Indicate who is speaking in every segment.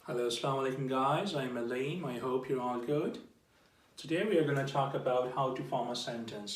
Speaker 1: Hello, Assalamu alaikum guys. I'm Aleem. I hope you're all good. Today we are going to talk about how to form a sentence.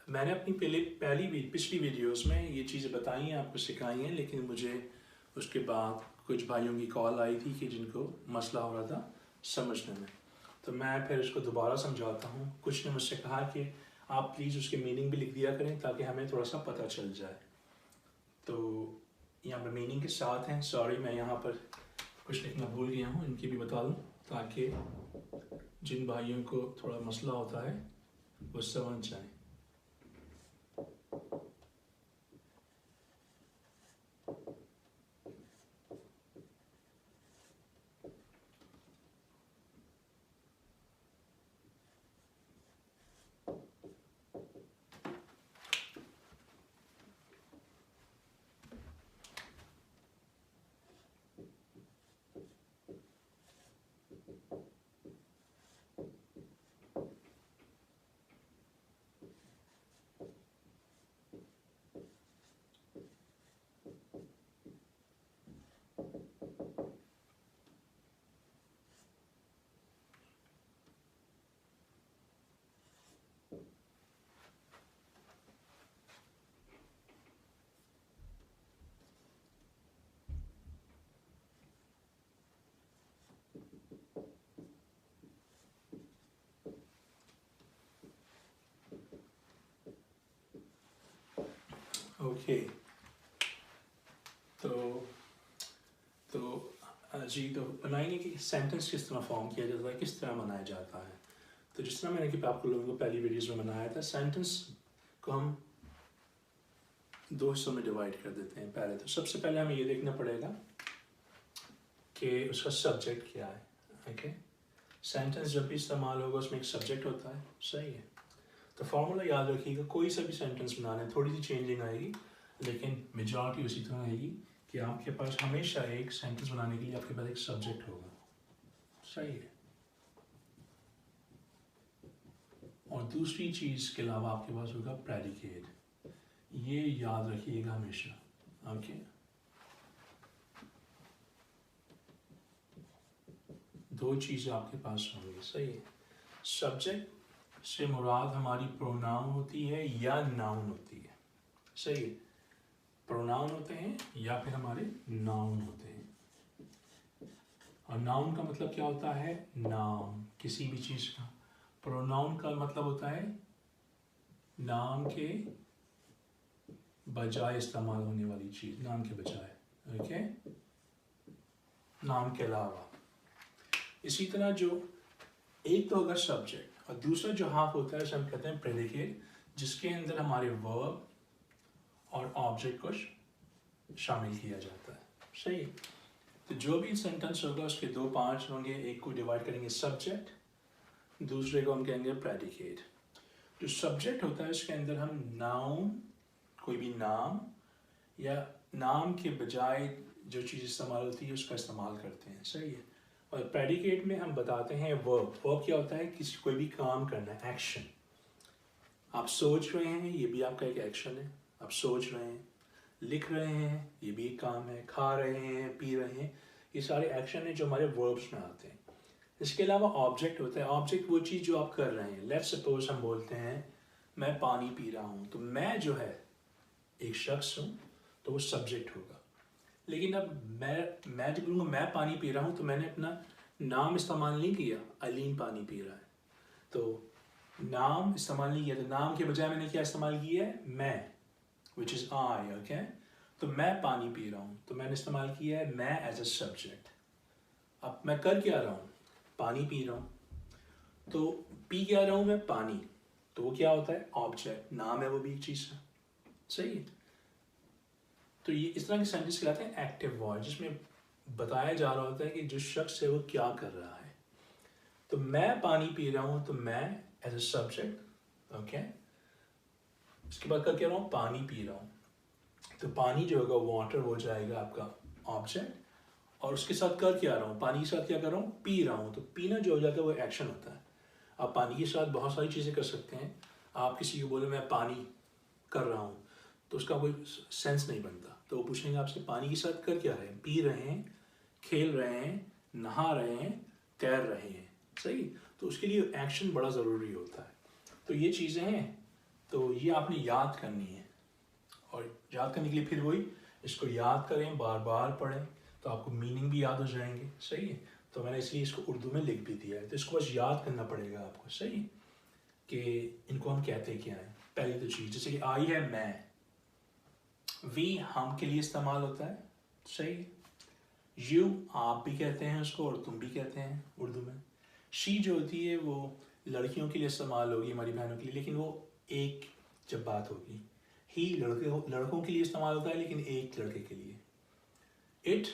Speaker 1: मैंने अपनी पिछली videos में ये चीज़ें बताई हैं, आपको सिखाई हैं, लेकिन मुझे उसके बाद कुछ भाइयों की कॉल आई थी कि जिनको मसला हो रहा था समझने में, तो मैं फिर उसको दोबारा समझाता हूँ। कुछ ने मुझसे कहा कि आप प्लीज़ उसके मीनिंग भी लिख दिया करें ताकि हमें थोड़ा सा पता चल जाए। तो यहाँ पर मीनिंग के साथ हैं। सॉरी, मैं यहाँ पर कुछ लिखना भूल गया हूँ, इनकी भी बता दूँ ताकि जिन भाइयों को थोड़ा मसला होता है वो समझ जाए। ओके, जी, तो बनाएंगे कि सेंटेंस किस तरह फॉर्म किया जाता है, किस तरह बनाया जाता है। तो जिस तरह मैंने कि आपको लोगों को पहली वीडियोस में बनाया था, सेंटेंस को हम दो हिस्सों में डिवाइड कर देते हैं। पहले तो सबसे पहले हमें ये देखना पड़ेगा कि उसका सब्जेक्ट क्या है। ओके, सेंटेंस जब भी इस्तेमाल होगा उसमें एक सब्जेक्ट होता है, सही है। तो फार्मूला याद रखिएगा, कोई सा भी सेंटेंस बनाना है, थोड़ी सी चेंजिंग आएगी लेकिन मेजॉरिटी उसी तरह आएगी कि आपके पास हमेशा एक सेंटेंस बनाने के लिए आपके पास एक सब्जेक्ट होगा, सही है। और दूसरी चीज़ के अलावा आपके पास होगा प्रेडिकेट, ये याद रखिएगा हमेशा। ओके, दो चीज़ें आपके पास होंगी, सही है। सब्जेक्ट से मुराद हमारी प्रोनाउन होती है या नाउन होती है, सही है। प्रोनाउन होते हैं या फिर हमारे नाउन होते हैं। और नाउन का मतलब क्या होता है? नाम, किसी भी चीज़ का। प्रोनाउन का मतलब होता है नाम के बजाय इस्तेमाल होने वाली चीज़, नाम के बजाय। ओके, नाम के अलावा। इसी तरह जो एक तो अगर सब्जेक्ट और दूसरा जो हाफ होता है उसे हम कहते हैं प्रेडिकेट, जिसके अंदर हमारे वर्ब और ऑब्जेक्ट को शामिल किया जाता है, सही है। तो जो भी सेंटेंस होगा उसके दो पार्ट होंगे, एक को डिवाइड करेंगे सब्जेक्ट, दूसरे को हम कहेंगे प्रेडिकेट। जो सब्जेक्ट होता है उसके अंदर हम नाउन, कोई भी नाम या नाम के बजाय जो चीज़ इस्तेमाल होती है उसका इस्तेमाल करते हैं, सही है। और प्रेडिकेट में हम बताते हैं वर्ब। वर्ब क्या होता है? किसी कोई भी काम करना है, एक्शन। आप सोच रहे हैं, ये भी आपका एक एक्शन है, आप सोच रहे हैं। लिख रहे हैं, ये भी एक काम है। खा रहे हैं, पी रहे हैं, ये सारे एक्शन है जो हमारे वर्ब्स में आते हैं। इसके अलावा ऑब्जेक्ट होता है। ऑब्जेक्ट वो चीज़ जो आप कर रहे हैं। लेट्स सपोज हम बोलते हैं मैं पानी पी रहा हूँ, तो मैं जो है एक शख्स हूँ, तो वो सब्जेक्ट होगा। लेकिन अब मैं जब बोलूँगा मैं पानी पी रहा हूँ, तो मैंने अपना नाम इस्तेमाल नहीं किया, अलीम पानी पी रहा है, तो नाम इस्तेमाल नहीं किया। तो नाम के बजाय मैंने क्या इस्तेमाल किया है? मैं, विच इज़ आई। ओके, तो मैं पानी पी रहा हूँ, तो मैंने इस्तेमाल किया है मैं एज अ सब्जेक्ट। अब मैं कर क्या रहा हूँ? पानी पी रहा हूँ। तो पी क्या रहा हूँ मैं? पानी। तो वो क्या होता है? ऑब्जेक्ट, नाम है, वो भी एक चीज़ है, सही है। तो ये इस तरह के सेंटेंस कहलाते हैं एक्टिव वॉइस, जिसमें बताया जा रहा होता है कि जो शख्स है वो क्या कर रहा है। तो मैं पानी पी रहा हूँ, तो मैं एज अ सब्जेक्ट। ओके, इसके बाद कर क्या रहा हूँ? पानी पी रहा हूँ। तो पानी जो होगा वाटर हो जाएगा आपका ऑब्जेक्ट, और उसके साथ कर क्या रहा हूँ? पानी के साथ क्या कर रहा हूँ? पी रहा हूँ। तो पीना जो हो जाता है वो एक्शन होता है। आप पानी के साथ बहुत सारी चीज़ें कर सकते हैं। आप किसी को बोले मैं पानी कर रहा हूँ, तो उसका कोई सेंस नहीं बनता। तो वो पूछेंगे आपसे पानी के साथ कर क्या रहे हैं? पी रहे हैं खेल रहे हैं, नहा रहे हैं, तैर रहे हैं। सही। तो उसके लिए एक्शन बड़ा ज़रूरी होता है। तो ये चीज़ें हैं, तो ये आपने याद करनी है। और याद करने के लिए फिर वही, इसको याद करें, बार बार पढ़ें, तो आपको मीनिंग भी याद हो जाएंगे। सही है। तो मैंने इसलिए इसको उर्दू में लिख भी दिया है, तो इसको बस याद करना पड़ेगा आपको। सही, कि इनको हम कहते क्या हैं। पहली तो चीज़, जैसे कि आई है मैं, वी हम के लिए इस्तेमाल होता है। सही। यू आप भी कहते हैं उसको और तुम भी कहते हैं उर्दू में। शी जो होती है वो लड़कियों के लिए इस्तेमाल होगी, हमारी बहनों के लिए, लेकिन वो एक जब बात होगी। ही लड़कों के लिए इस्तेमाल होता है, लेकिन एक लड़के के लिए। इट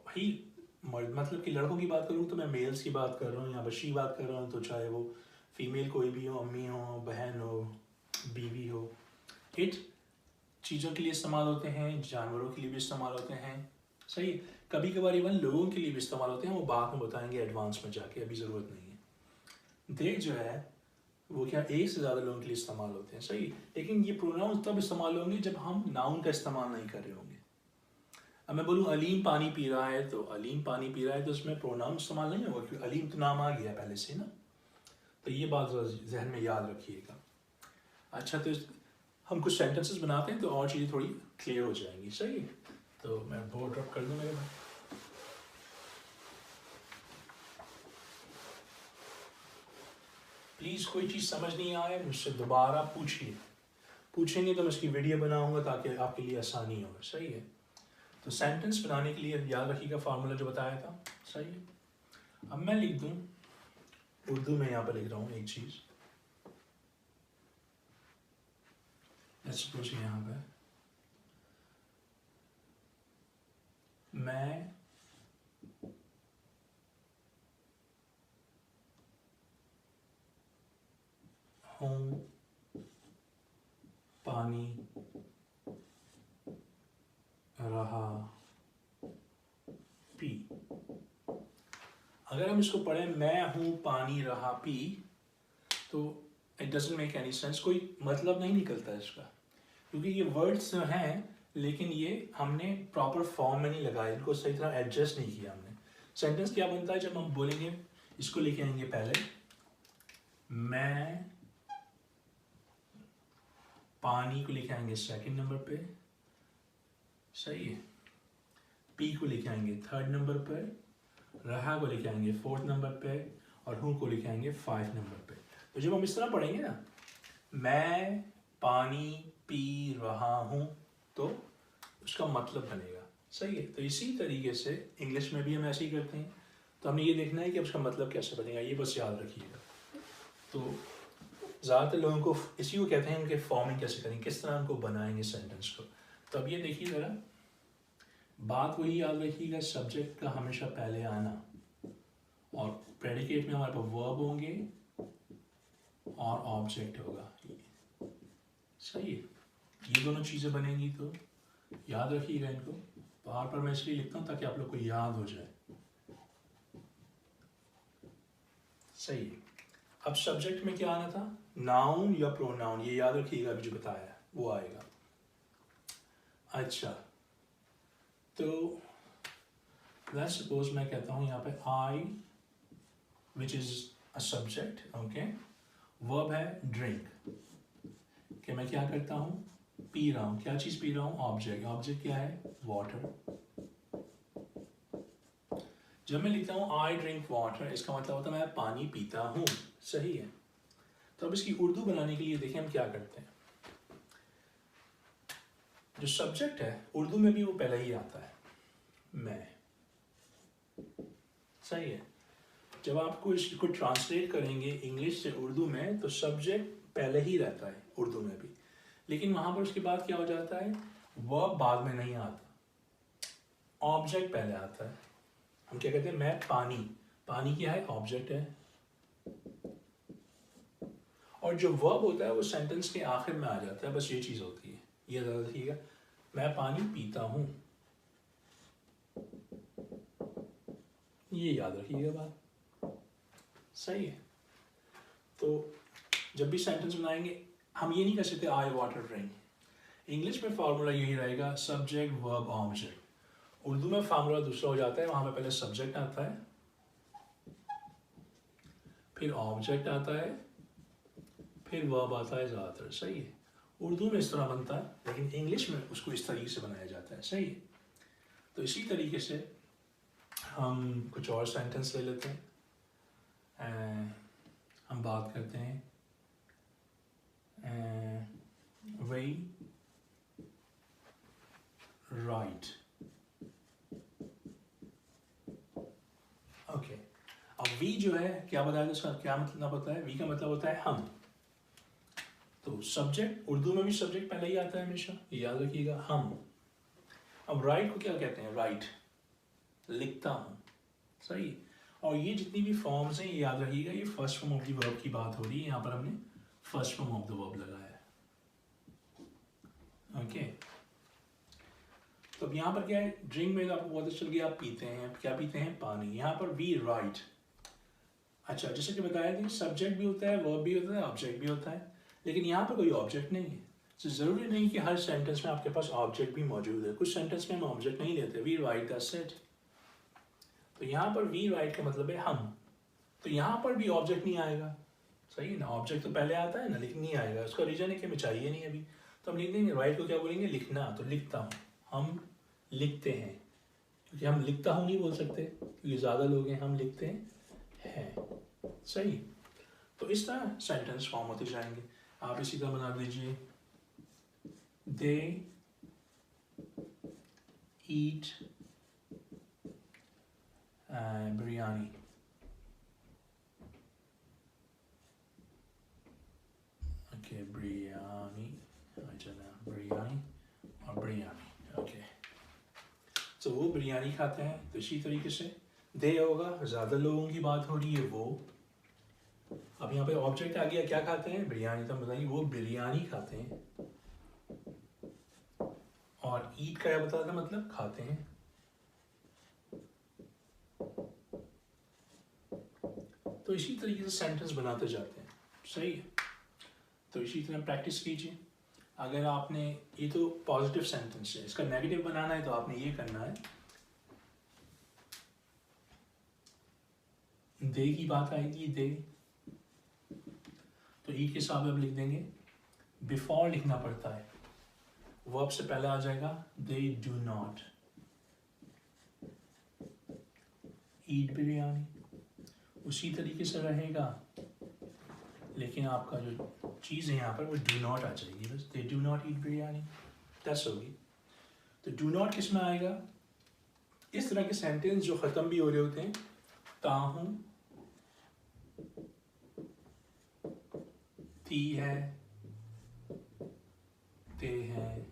Speaker 1: ही मतलब कि लड़कों की बात करूँ तो मैं मेल्स की बात कर रहा हूँ, या बशी बात कर रहा हूँ, तो चाहे वो फीमेल कोई भी हो, अम्मी हो, बहन हो, बीवी हो। इट चीज़ों के लिए इस्तेमाल होते हैं, जानवरों के लिए भी इस्तेमाल होते हैं। सही। कभी कभार इवन लोगों के लिए भी इस्तेमाल होते हैं, वो बाद में बताएंगे एडवांस में जाके, अभी ज़रूरत नहीं है। दे जो है वो क्या एक से ज़्यादा लोगों के लिए इस्तेमाल होते हैं। सही। लेकिन ये प्रोनाउन तब इस्तेमाल होंगे जब हम नाउन का इस्तेमाल नहीं कर रहे होंगे। अब मैं बोलूँ अलीम पानी पी रहा है, तो अलीम पानी पी रहा है, तो उसमें प्रोनाउन इस्तेमाल नहीं होगा, क्योंकि अलीम तो नाम आ गया पहले से ना। तो ये बात जहन में याद रखिएगा। अच्छा, तो हम कुछ सेंटेंसेस बनाते हैं तो और चीज़ें थोड़ी क्लियर हो जाएंगी। सही। तो मैं बोर्ड ड्रॉप कर दूँ मेरे भाई। प्लीज़ कोई चीज़ समझ नहीं आए मुझसे दोबारा पूछेंगे तो मैं इसकी वीडियो बनाऊंगा ताकि आपके लिए आसानी हो। सही है। तो सेंटेंस बनाने के लिए याद रखिएगा फार्मूला जो बताया था। सही है। अब मैं लिख दूं उर्दू में, यहाँ पर लिख रहा हूँ एक चीज़। सपोज यहाँ पर मैं हूँ पानी रहा पी। अगर हम इसको पढ़ें मैं हूँ पानी रहा पी, तो it doesn't make any sense, कोई मतलब नहीं निकलता इसका, क्योंकि ये वर्ड्स हैं लेकिन ये हमने प्रॉपर फॉर्म में नहीं लगाया, इनको सही तरह एडजस्ट नहीं किया हमने। सेंटेंस क्या बनता है जब हम बोलेंगे, इसको लेके आएंगे पहले, मैं पानी को लेके आएंगे सेकंड नंबर पे। सही है। पी को लेके आएंगे थर्ड नंबर पर, रहा को लेके आएंगे फोर्थ नंबर पे, और हूँ को लेके आएंगे 5 नंबर पे। तो जब हम इस तरह पढ़ेंगे ना, मैं पानी पी रहा हूँ, तो उसका मतलब बनेगा। सही है। तो इसी तरीके से इंग्लिश में भी हम ऐसे ही करते हैं। तो हमने ये देखना है कि उसका मतलब कैसे बनेगा, ये बस याद रखिएगा। तो ज़्यादातर लोगों को इसी को कहते हैं उनके फॉर्मिंग कैसे करेंगे, किस तरह उनको बनाएंगे सेंटेंस को। तो अब ये देखिए ज़रा, बात वही याद रखिएगा, सब्जेक्ट का हमेशा पहले आना, और प्रेडिकेट में हमारे पास वर्ब होंगे और ऑब्जेक्ट होगा। सही है। ये दोनों चीज़ें बनेंगी, तो याद रखिएगा इनको। बार बार मैं इसलिए लिखता हूँ ताकि आप लोग को याद हो जाए। सही है। अब सब्जेक्ट में क्या आना था, नाउन या प्रोनाउन, ये याद रखिएगा, अभी जो बताया है वो आएगा। अच्छा, तो लेट्स सपोज मैं कहता हूँ यहाँ पे I, which is a subject, okay. Verb है ड्रिंक, कि मैं क्या करता हूँ, पी रहा हूँ। क्या चीज़ पी रहा हूँ, ऑब्जेक्ट। ऑब्जेक्ट क्या है, वाटर। जब मैं लिखता हूँ आई ड्रिंक वाटर, इसका मतलब होता है मैं पानी पीता हूँ। सही है। तो अब इसकी उर्दू बनाने के लिए देखें हम क्या करते हैं। जो सब्जेक्ट है उर्दू में भी वो पहले ही आता है, मैं। सही है। जब आपको इसको ट्रांसलेट करेंगे इंग्लिश से उर्दू में, तो सब्जेक्ट पहले ही रहता है उर्दू में भी, लेकिन वहाँ पर उसके बाद क्या हो जाता है, वर्ब बाद में नहीं आता, ऑब्जेक्ट पहले आता है। हम क्या कहते हैं, मैं पानी, पानी क्या है, ऑब्जेक्ट है। और जो वर्ब होता है वो सेंटेंस के आखिर में आ जाता है, बस ये चीज़ होती है। ये याद रखिएगा, मैं पानी पीता हूँ, ये याद रखिएगा बात। सही है। तो जब भी सेंटेंस बनाएंगे हम ये नहीं कर सकते आई वाटर ड्रिंक। इंग्लिश में फॉर्मूला यही रहेगा, सब्जेक्ट वर्ब ऑब्जेक्ट। उर्दू में फार्मूला दूसरा हो जाता है, वहाँ पे पहले सब्जेक्ट आता है, फिर ऑब्जेक्ट आता है, फिर वर्ब आता है ज़्यादातर, सही है। उर्दू में इस तरह बनता है, लेकिन इंग्लिश में उसको इस तरीके से बनाया जाता है, सही है। तो इसी तरीके से हम कुछ और सेंटेंस ले लेते हैं। हम बात करते हैं वे राइट। ओके, अब वी जो है क्या बताया, उसका क्या मतलब होता है? वी का मतलब होता है हम। तो सब्जेक्ट, उर्दू में भी सब्जेक्ट पहले ही आता है हमेशा, याद रखिएगा, हम। अब राइट को क्या कहते हैं? राइट, लिखता हूँ, सही। और ये जितनी भी फॉर्म्स हैं, ये याद रखिएगा, ये first form of the verb की बात हो रही है, यहाँ पर हमने first form of the verb लगाया है। ओके, तो अब यहाँ पर क्या है? ड्रिंक में आपको बहुत अच्छा चल गया, आप पीते हैं, क्या पीते हैं? पानी। यहाँ पर वी राइट। अच्छा, जैसे कि बताया था, सब्जेक्ट भी होता है, वर्ब भी होता है, ऑब्जेक्ट भी होता है, लेकिन यहाँ पर कोई ऑब्जेक्ट नहीं है। तो ज़रूरी नहीं कि हर सेंटेंस में आपके पास ऑब्जेक्ट भी मौजूद है, कुछ सेंटेंस में हम ऑब्जेक्ट नहीं लेते, वी राइट दैट्स इट। तो यहाँ पर वी राइट का मतलब है हम, तो यहाँ पर भी ऑब्जेक्ट नहीं आएगा, सही ना। ऑब्जेक्ट तो पहले आता है ना, लेकिन नहीं आएगा, उसका रीजन है कि हमें चाहिए नहीं अभी। तो हम लिख देंगे राइट को, क्या बोलेंगे? लिखना। तो लिखता हूँ, हम लिखते हैं, क्योंकि हम लिखता हूँ नहीं बोल सकते, क्योंकि ज़्यादा लोग हैं, हम लिखते हैं, सही। तो इस तरह सेंटेंस फॉर्म होते जाएंगे। आप इसी तरह बना दीजिए, दे ईट बिरयानी। ओके, बिरयानी, बिरयानी और बिरयानी। ओके, तो वो बिरयानी खाते हैं। तो इसी तरीके से दे होगा, ज़्यादा लोगों की बात हो रही है, वो। अब यहाँ पे ऑब्जेक्ट आ गया, क्या खाते हैं? बिरयानी। तो बताइए वो बिरयानी खाते हैं। और ईट का क्या बता था? मतलब खाते हैं। तो इसी तरीके से सेंटेंस बनाते जाते हैं, सही है। तो इसी तरह प्रैक्टिस कीजिए। अगर आपने, ये तो पॉजिटिव सेंटेंस है, इसका नेगेटिव बनाना है तो आपने ये करना है, दे की बात आएगी, दे, तो ईट के साथ अब लिख देंगे, बिफोर लिखना पड़ता है, वर्ब से पहले आ जाएगा, they do not eat biryani. उसी तरीके से रहेगा, लेकिन आपका जो चीज़ है यहाँ पर वो डू नॉट आ जाएगी, बस, they do not eat biryani, that's होगी। तो डू नॉट किस में आएगा? इस तरह के सेंटेंस जो ख़त्म भी हो रहे होते हैं, ताहूं, ती है, ते हैं,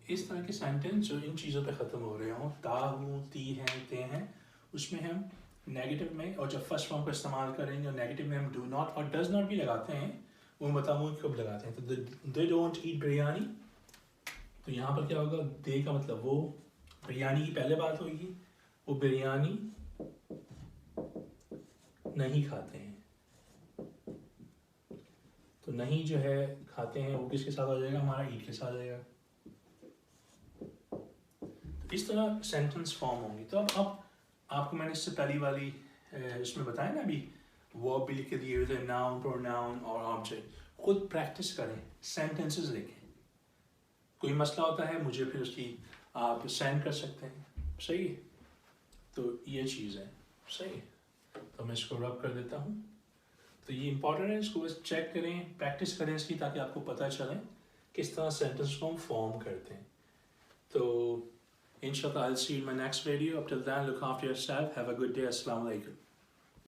Speaker 1: इस तरह के सेंटेंस जो इन चीज़ों पे ख़त्म हो रहे हों, ताहूं, ती हैं, ते हैं, उसमें हम नेगेटिव में, और जब फर्स्ट फॉर्म का इस्तेमाल करेंगे और नेगेटिव में हम डू नॉट और डज नॉट भी लगाते हैं, वो मैं बताऊँगा कब लगाते हैं। तो दे डोंट ईट बिरयानी, तो यहाँ पर क्या होगा? दे का मतलब वो, बिरयानी की पहले बात होगी, वो बिरयानी नहीं खाते हैं। तो नहीं जो है खाते हैं, वो किसके साथ आ जाएगा? हमारा ईट के साथ आ जाएगा। तो इस तरह सेंटेंस फॉर्म होंगी। तो अब आपको मैंने इससे पहली वाली इसमें बताया ना, अभी वर्ब भी लिख के दिए हुए थे, नाउन, प्रोनाउन और ऑब्जेक्ट। खुद प्रैक्टिस करें, सेंटेंसेस लिखें। कोई मसला होता है मुझे फिर उसकी आप सेंड कर सकते हैं, सही है। तो ये चीज़ है, सही। तो मैं इसको रब कर देता हूँ। तो ये इंपॉर्टेंट है, इसको बस चेक करें, प्रैक्टिस करें इसकी, ताकि आपको पता चले किस तरह सेंटेंस को हम फॉर्म करते हैं। तो inshallah I'll see you in my next video. Up till then, look after yourself. Have a good day. Assalamu alaikum.